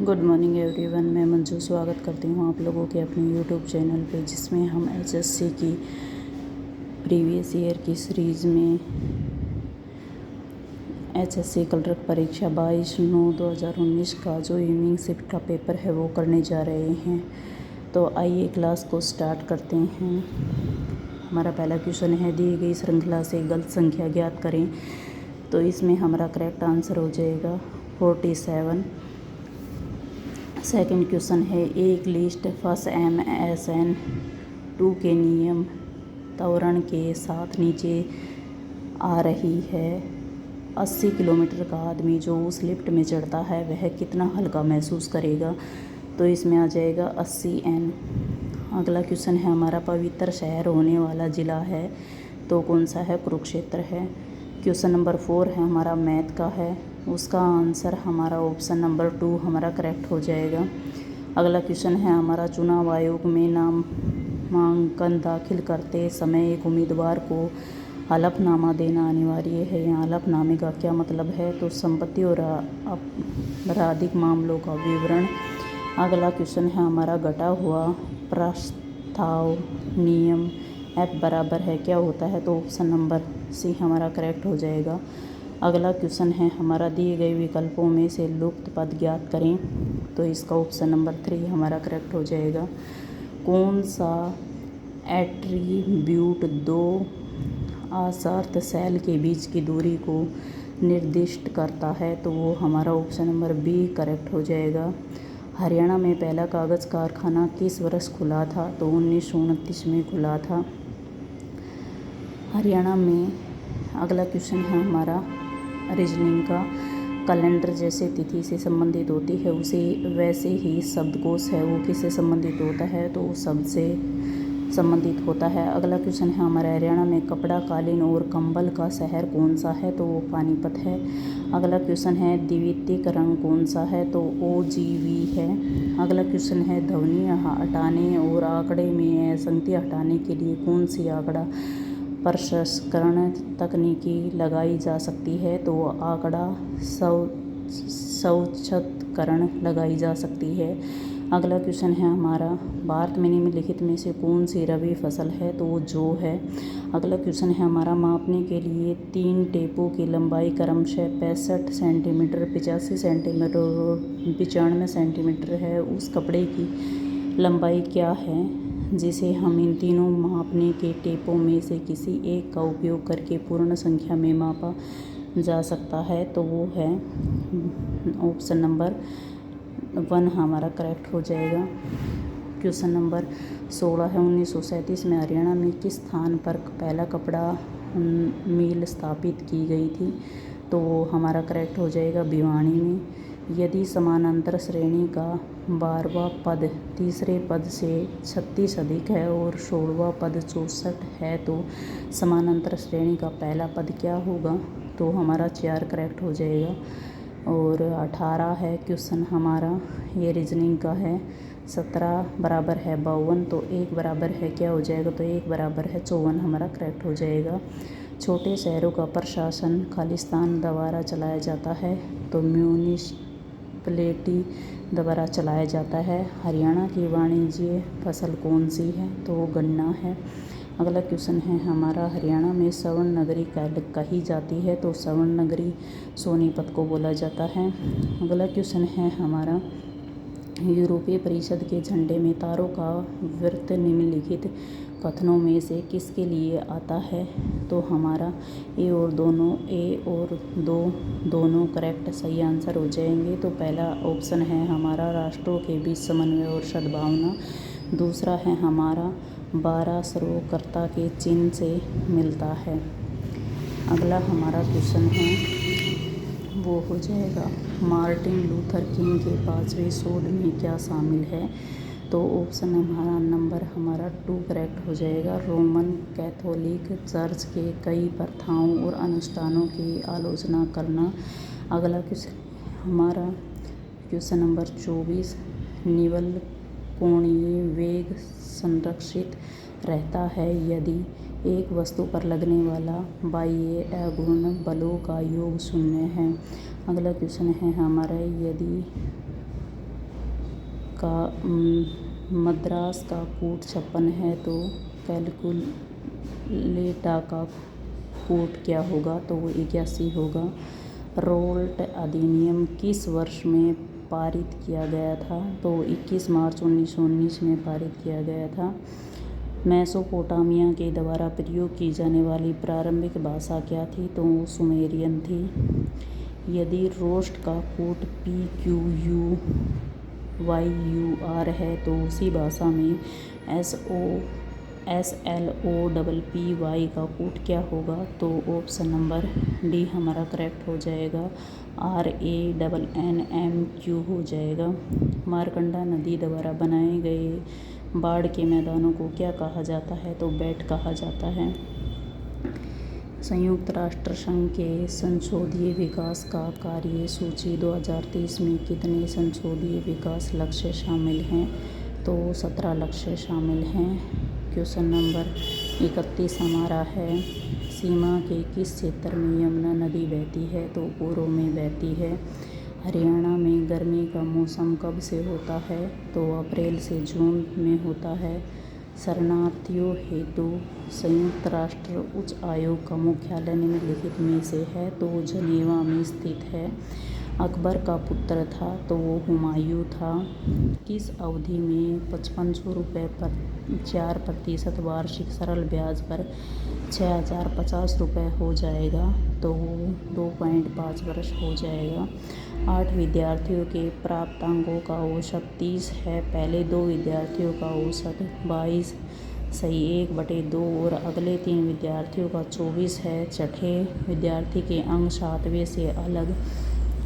Good morning everyone. मैं मंजू स्वागत करती हूँ आप लोगों के अपने यूट्यूब चैनल पे, जिसमें हम एचएससी की प्रीवियस ईयर की सीरीज़ में एचएससी क्लर्क परीक्षा 22/9/2019 का जो इवनिंग शिफ्ट का पेपर है वो करने जा रहे हैं। तो आइए क्लास को स्टार्ट करते हैं। हमारा पहला क्वेश्चन है, दी गई श्रृंखला से गलत संख्या ज्ञात करें। तो इसमें हमारा करेक्ट आंसर हो जाएगा 47। सेकंड क्वेश्चन है, एक लिस्ट फर्स्ट MSN 2 के नियम त्वरण के साथ नीचे आ रही है। 80 किलोमीटर का आदमी जो उस लिफ्ट में चढ़ता है वह कितना हल्का महसूस करेगा। तो इसमें आ जाएगा 80N। अगला क्वेश्चन है, हमारा पवित्र शहर होने वाला ज़िला है तो कौन सा है? कुरुक्षेत्र है। क्वेश्चन नंबर 4 है, हमारा मैथ का है, उसका आंसर हमारा ऑप्शन नंबर 2 हमारा करेक्ट हो जाएगा। अगला क्वेश्चन है, हमारा चुनाव आयोग में नामांकन दाखिल करते समय एक उम्मीदवार को हलफनामा देना अनिवार्य है। यहाँ हलफनामे का क्या मतलब है? तो संपत्ति और आपराधिक मामलों का विवरण। अगला क्वेश्चन है, हमारा घटा हुआ प्रस्ताव नियम F बराबर है क्या होता है? तो ऑप्शन नंबर C हमारा करेक्ट हो जाएगा। अगला क्वेश्चन है, हमारा दिए गए विकल्पों में से लुप्त पद ज्ञात करें। तो इसका ऑप्शन नंबर 3 हमारा करेक्ट हो जाएगा। कौन सा एट्रीब्यूट दो आसर्त सेल के बीच की दूरी को निर्दिष्ट करता है? तो वो हमारा ऑप्शन नंबर B करेक्ट हो जाएगा। हरियाणा में पहला कागज़ कारखाना किस वर्ष खुला था? तो 1929 में खुला था हरियाणा में। अगला क्वेश्चन है, हमारा रीजनिंग का, कैलेंडर जैसे तिथि से संबंधित होती है उसे वैसे ही शब्दकोश है वो किससे संबंधित होता है? तो शब्द से संबंधित होता है। अगला क्वेश्चन है, हमारे हरियाणा में कपड़ा, कालीन और कंबल का शहर कौन सा है? तो वो पानीपत है। अगला क्वेश्चन है, द्वितीयक रंग कौन सा है? तो OGV है। अगला क्वेश्चन है, ध्वनि हटाने और आंकड़े में असंगति हटाने के लिए कौन सी आंकड़ा प्रसंस्करण तकनीकी लगाई जा सकती है? तो आंकड़ा स्वच्छतकरण लगाई जा सकती है। अगला क्वेश्चन है, हमारा भारत में निम्नलिखित में से कौन सी रबी फसल है? तो वो जौ है। अगला क्वेश्चन है, हमारा मापने के लिए 3 टेपों की लंबाई क्रमशः 65 सेंटीमीटर, 85 सेंटीमीटर और 95 सेंटीमीटर है। उस कपड़े की लंबाई क्या है जिसे हम इन तीनों मापने के टेपों में से किसी एक का उपयोग करके पूर्ण संख्या में मापा जा सकता है? तो वो है ऑप्शन नंबर 1 हमारा करेक्ट हो जाएगा। क्वेश्चन नंबर 16 है, 1937 में हरियाणा में किस स्थान पर पहला कपड़ा मिल स्थापित की गई थी? तो वो हमारा करेक्ट हो जाएगा भिवानी में। यदि समानांतर श्रेणी का 12वां पद तीसरे पद से 36 अधिक है और 16वां पद 64 है तो समानांतर श्रेणी का पहला पद क्या होगा? तो हमारा 4 करेक्ट हो जाएगा। और 18 है क्वेश्चन हमारा, ये रीजनिंग का है, 17 बराबर है 52 तो 1 बराबर है क्या हो जाएगा? तो 1 बराबर है 54 हमारा करेक्ट हो जाएगा। छोटे शहरों का प्रशासन खालिस्तान द्वारा चलाया जाता है तो म्यूनिसिपैलिटी द्वारा चलाया जाता है। हरियाणा की वाणिज्य फसल कौन सी है? तो वो गन्ना है। अगला क्वेश्चन है, हमारा हरियाणा में स्वर्ण नगरी कही जाती है? तो स्वर्ण नगरी सोनीपत को बोला जाता है। अगला क्वेश्चन है, हमारा यूरोपीय परिषद के झंडे में तारों का वृत्त निम्नलिखित कथनों में से किसके लिए आता है? तो हमारा ए और 2 दोनों करेक्ट सही आंसर हो जाएंगे। तो पहला ऑप्शन है हमारा राष्ट्रों के बीच समन्वय और सद्भावना। दूसरा है हमारा 12 सर्वोत्तरता के चिन्ह से मिलता है। अगला हमारा क्वेश्चन है वो हो जाएगा, मार्टिन लूथर किंग के 5वें शोध में क्या शामिल है? तो ऑप्शन हमारा 2 करेक्ट हो जाएगा। रोमन कैथोलिक चर्च के कई प्रथाओं और अनुष्ठानों की आलोचना करना। अगला क्वेश्चन हमारा क्वेश्चन नंबर 24, निवल कोणीय वेग संरक्षित रहता है यदि एक वस्तु पर लगने वाला बाह्य आघूर्ण बलों का योग 0 है। अगला क्वेश्चन है हमारा, यदि का मद्रास का कूट 56 है तो कैलकुलेटा का कूट क्या होगा, तो वो 81 होगा। रोल्ट अधिनियम किस वर्ष में पारित किया गया था, तो 21 मार्च 1919 में पारित किया गया था। मेसोपोटामिया के द्वारा प्रयोग की जाने वाली प्रारंभिक भाषा क्या थी, तो वो सुमेरियन थी। यदि रोस्ट का कूट PQUYUR है तो उसी भाषा में SLOPPY का कूट क्या होगा, तो ऑप्शन नंबर डी हमारा करेक्ट हो जाएगा, RANNMQ हो जाएगा। मारकंडा नदी द्वारा बनाए गए बाढ़ के मैदानों को क्या कहा जाता है, तो बेट कहा जाता है। संयुक्त राष्ट्र संघ के संसदीय विकास का कार्य सूची 2030 में कितने संसदीय विकास लक्ष्य शामिल हैं, तो 17 लक्ष्य शामिल हैं। क्वेश्चन नंबर 31 हमारा है, सीमा के किस क्षेत्र में यमुना नदी बहती है, तो पूर्व में बहती है। हरियाणा में गर्मी का मौसम कब से होता है, तो अप्रैल से जून में होता है। शरणार्थियों हेतु संयुक्त राष्ट्र उच्च आयोग का मुख्यालय निम्नलिखित में से है, तो जनेवा में स्थित है। अकबर का पुत्र था, तो वो हुमायूं था। किस अवधि में 5500 रुपये पर 4% वार्षिक सरल ब्याज पर 6050 रुपये हो जाएगा, तो वो 2.5 वर्ष हो जाएगा। 8 विद्यार्थियों के प्राप्तांकों का औसत 30 है। पहले 2 विद्यार्थियों का औसत 22/1/2 और अगले 3 विद्यार्थियों का 24 है। छठे विद्यार्थी के अंक 7वें से अलग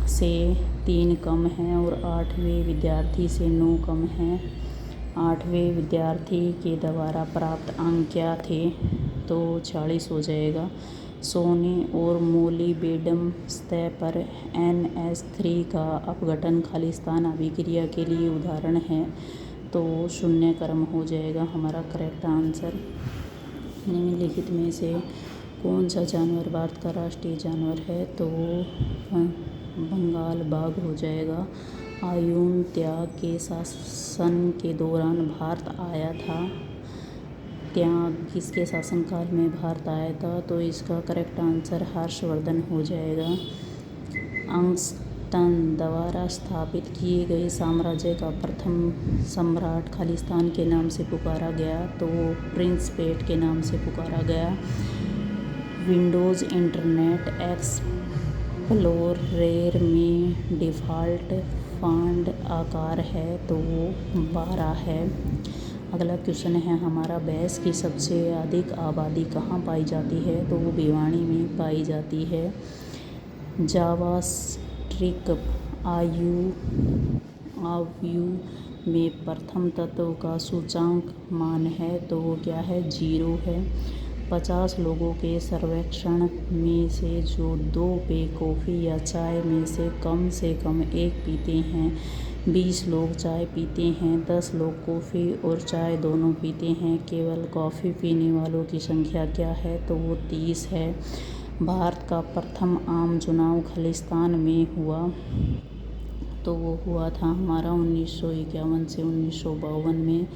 से 3 कम हैं और 8वें विद्यार्थी से 9 कम हैं। 8वें विद्यार्थी के द्वारा प्राप्त अंक क्या थे, तो 40 हो जाएगा। सोने और मोलिबेडम सतह पर NH3 का अपघटन खालिस्तान अभिक्रिया के लिए उदाहरण है, तो 0 क्रम हो जाएगा हमारा करेक्ट आंसर। निम्नलिखित में से कौन सा जानवर भारत का राष्ट्रीय जानवर है, तो बंगाल बाघ हो जाएगा। आयुन त्याग के शासन के दौरान भारत आया था, त्याग किसके शासनकाल में भारत आया था, तो इसका करेक्ट आंसर हर्षवर्धन हो जाएगा। अंगस्टन द्वारा स्थापित किए गए साम्राज्य का प्रथम सम्राट खालिस्तान के नाम से पुकारा गया, तो प्रिंसपेट के नाम से पुकारा गया। विंडोज़ इंटरनेट एक्सप्लोरर में डिफ़ॉल्ट फ़ॉन्ट आकार है, तो वो 12 है। अगला क्वेश्चन है हमारा, भैंस की सबसे अधिक आबादी कहाँ पाई जाती है, तो वो भिवानी में पाई जाती है। जावास्ट्रिक आयु में प्रथम तत्व का सूचांक मान है, तो वो क्या है, 0 है। 50 लोगों के सर्वेक्षण में से जो 2 पे कॉफ़ी या चाय में से कम 1 पीते हैं, 20 लोग चाय पीते हैं, 10 लोग कॉफ़ी और चाय दोनों पीते हैं। केवल कॉफ़ी पीने वालों की संख्या क्या है, तो वो 30 है। भारत का प्रथम आम चुनाव खालिस्तान में हुआ, तो वो हुआ था हमारा 1951 से 1952 में।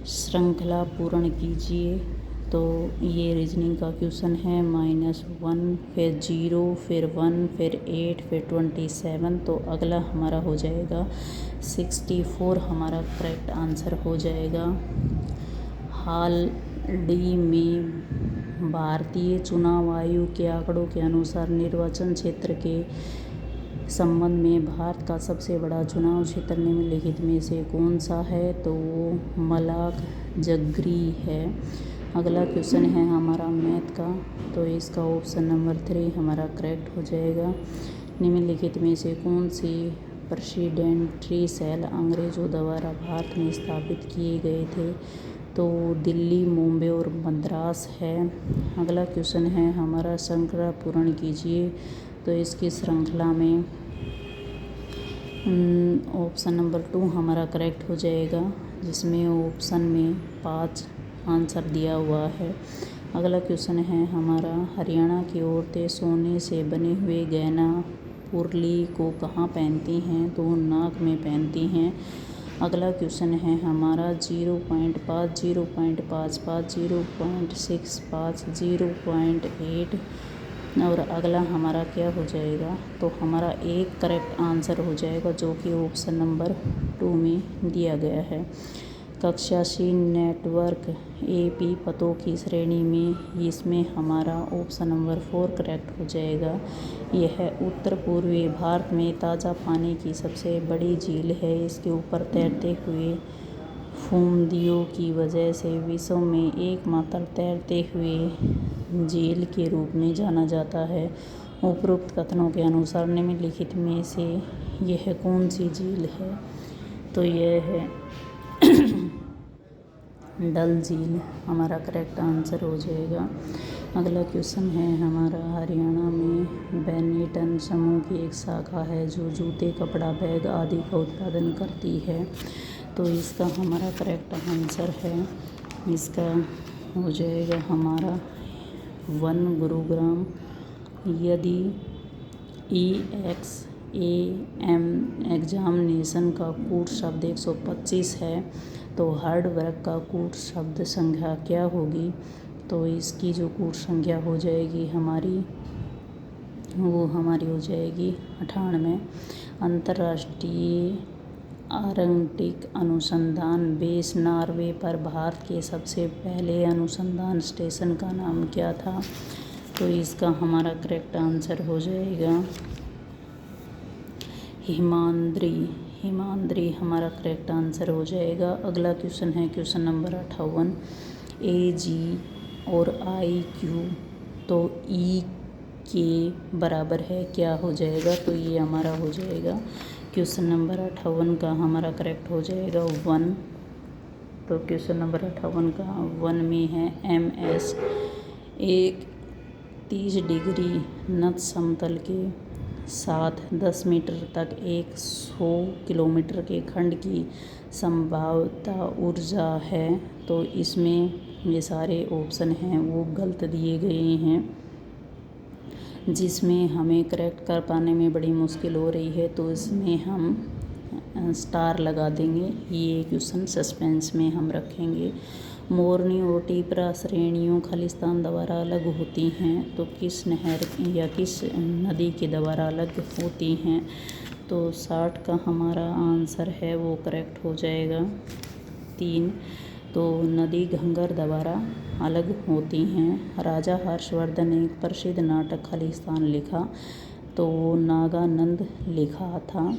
श्रृंखला पूर्ण कीजिए, तो ये रीजनिंग का क्वेश्चन है। -1 फिर 0 फिर 1 फिर 8 फिर 27, तो अगला हमारा हो जाएगा 64 हमारा करेक्ट आंसर हो जाएगा। हाल ही में भारतीय चुनाव आयोग के आंकड़ों के अनुसार निर्वाचन क्षेत्र के संबंध में भारत का सबसे बड़ा चुनाव क्षेत्र निम्नलिखित में से कौन सा है, तो वो मलाकजगिरी है। अगला क्वेश्चन है हमारा मैथ का, तो इसका ऑप्शन नंबर 3 हमारा करेक्ट हो जाएगा। निम्नलिखित में से कौन सी प्रेसिडेंशियल सेल अंग्रेजों द्वारा भारत में स्थापित किए गए थे, तो दिल्ली, मुंबई और मद्रास है। अगला क्वेश्चन है हमारा, श्रृंखला पूर्ण कीजिए, तो इसकी श्रृंखला में ऑप्शन नंबर 2 हमारा करेक्ट हो जाएगा, जिसमें ऑप्शन में 5 आंसर दिया हुआ है। अगला क्वेश्चन है हमारा, हरियाणा की औरतें सोने से बने हुए गहना पुरली को कहाँ पहनती हैं, तो नाक में पहनती हैं। अगला क्वेश्चन है हमारा 0.5, 0.55, 0.65, 0.8 और अगला हमारा क्या हो जाएगा, तो हमारा एक करेक्ट आंसर हो जाएगा जो कि ऑप्शन नंबर 2 में दिया गया है। कक्षा सी नेटवर्क AP पतों की श्रेणी में इसमें हमारा ऑप्शन नंबर 4 करेक्ट हो जाएगा। यह उत्तर पूर्वी भारत में ताज़ा पानी की सबसे बड़ी झील है। इसके ऊपर तैरते हुए फूमदियों की वजह से विश्व में एकमात्र तैरते हुए झील के रूप में जाना जाता है। उपरोक्त कथनों के अनुसार निम्नलिखित में से यह कौन सी झील है, तो यह है डल झील हमारा करेक्ट आंसर हो जाएगा। अगला क्वेश्चन है हमारा हरियाणा में बेनिटन समूह की एक शाखा है जो जूते, कपड़ा, बैग आदि का उत्पादन करती है, तो इसका हमारा करेक्ट आंसर है, इसका हो जाएगा हमारा 1 गुरुग्राम। यदि EXAM एग्जामिनेशन का कूट शब्द 125 है तो हार्ड वर्क का कूट शब्द संख्या क्या होगी, तो इसकी जो कूट संख्या हो जाएगी हमारी वो हमारी हो जाएगी 98। अंतर्राष्ट्रीय आर्कटिक अनुसंधान बेस नॉर्वे पर भारत के सबसे पहले अनुसंधान स्टेशन का नाम क्या था, तो इसका हमारा करेक्ट आंसर हो जाएगा हिमाद्री हमारा करेक्ट आंसर हो जाएगा। अगला क्वेश्चन है क्वेश्चन नंबर 58। AG और IQ तो E के बराबर है, क्या हो जाएगा, तो ये हमारा हो जाएगा क्वेश्चन नंबर 58 का हमारा करेक्ट हो जाएगा 1। तो क्वेश्चन नंबर 58 का 1 में है MS एक 30 डिग्री नत समतल के साथ 10 मीटर तक 100 किलोमीटर के खंड की संभावित ऊर्जा है, तो इसमें ये सारे ऑप्शन हैं वो गलत दिए गए हैं, जिसमें हमें करेक्ट कर पाने में बड़ी मुश्किल हो रही है, तो इसमें हम स्टार लगा देंगे। ये क्वेश्चन सस्पेंस में हम रखेंगे। मोरनी और टिपरा श्रेणियों खालिस्तान द्वारा अलग होती हैं, तो किस नहर या किस नदी के द्वारा अलग होती हैं, तो 60 का हमारा आंसर है वो करेक्ट हो जाएगा 3। तो नदी घंगर द्वारा अलग होती हैं। राजा हर्षवर्धन ने एक प्रसिद्ध नाटक खालिस्तान लिखा, तो वो नागानंद लिखा था।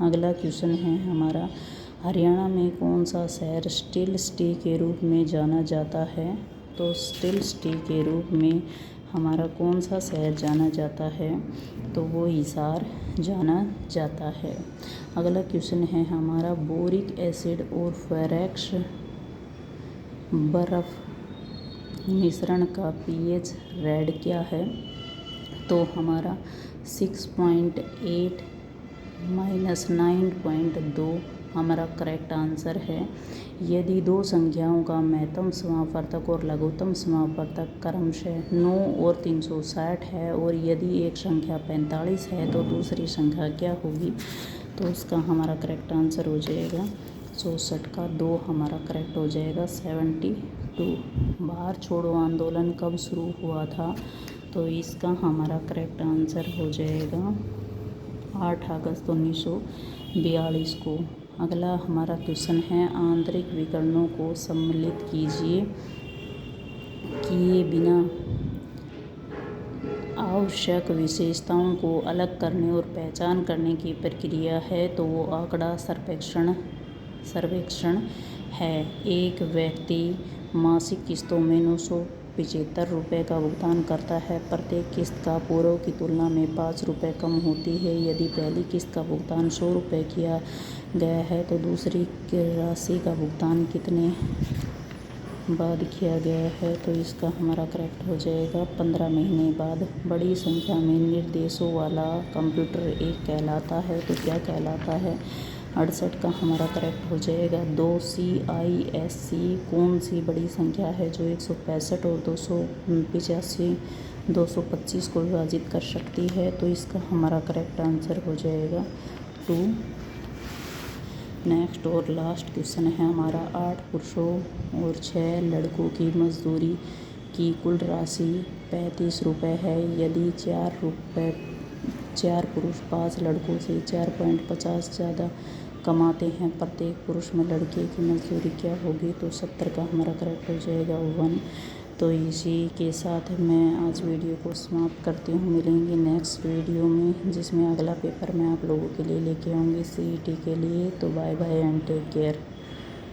अगला क्वेश्चन है हमारा हरियाणा में कौन सा शहर स्टील सिटी के रूप में जाना जाता है, तो स्टील सिटी के रूप में हमारा कौन सा शहर जाना जाता है, तो वो हिसार जाना जाता है। अगला क्वेश्चन है हमारा बोरिक एसिड और फेरस बर्फ मिश्रण का pH रेड क्या है, तो हमारा 6.8 - 9.2 हमारा करेक्ट आंसर है। यदि दो संख्याओं का महत्तम समापवर्तक और लघुत्तम समापवर्तक क्रमशः 9 और 360 है और यदि एक संख्या 45 है तो दूसरी संख्या क्या होगी, तो उसका हमारा करेक्ट आंसर हो जाएगा 64 का 2 हमारा करेक्ट हो जाएगा 72। भारत छोड़ो आंदोलन कब शुरू हुआ था, तो इसका हमारा करेक्ट आंसर हो जाएगा 8 अगस्त 1942 को। अगला हमारा क्वेश्चन है आंतरिक विकरणों को सम्मिलित कीजिए किए बिना आवश्यक विशेषताओं को अलग करने और पहचान करने की प्रक्रिया है, तो वो आंकड़ा सर्वेक्षण है। एक व्यक्ति मासिक किस्तों में 975 रुपये का भुगतान करता है। प्रत्येक किस्त का पूर्व की तुलना में 5 रुपये कम होती है। यदि पहली किस्त का भुगतान 100 रुपये किया गया है तो दूसरी राशि का भुगतान कितने बाद किया गया है, तो इसका हमारा करेक्ट हो जाएगा 15 महीने बाद। बड़ी संख्या में निर्देशों वाला कंप्यूटर एक कहलाता है, तो क्या कहलाता है, 68 का हमारा करेक्ट हो जाएगा 2। CISC कौन सी बड़ी संख्या है जो 165 और 225 को विभाजित कर सकती है, तो इसका हमारा करेक्ट आंसर हो जाएगा 2। नेक्स्ट और लास्ट क्वेश्चन है हमारा 8 पुरुषों और 6 लड़कों की मजदूरी की कुल राशि 35 रुपये है। यदि 4 पुरुष 5 लड़कों से 4.50 ज़्यादा कमाते हैं, प्रत्येक पुरुष में लड़के की मजदूरी क्या होगी? तो 70 का हमारा करेक्ट हो जाएगा 1। तो इसी के साथ मैं आज वीडियो को समाप्त करती हूँ। मिलेंगे नेक्स्ट वीडियो में, जिसमें अगला पेपर मैं आप लोगों के लिए लेके आऊँगी CET के लिए। तो bye bye and take care.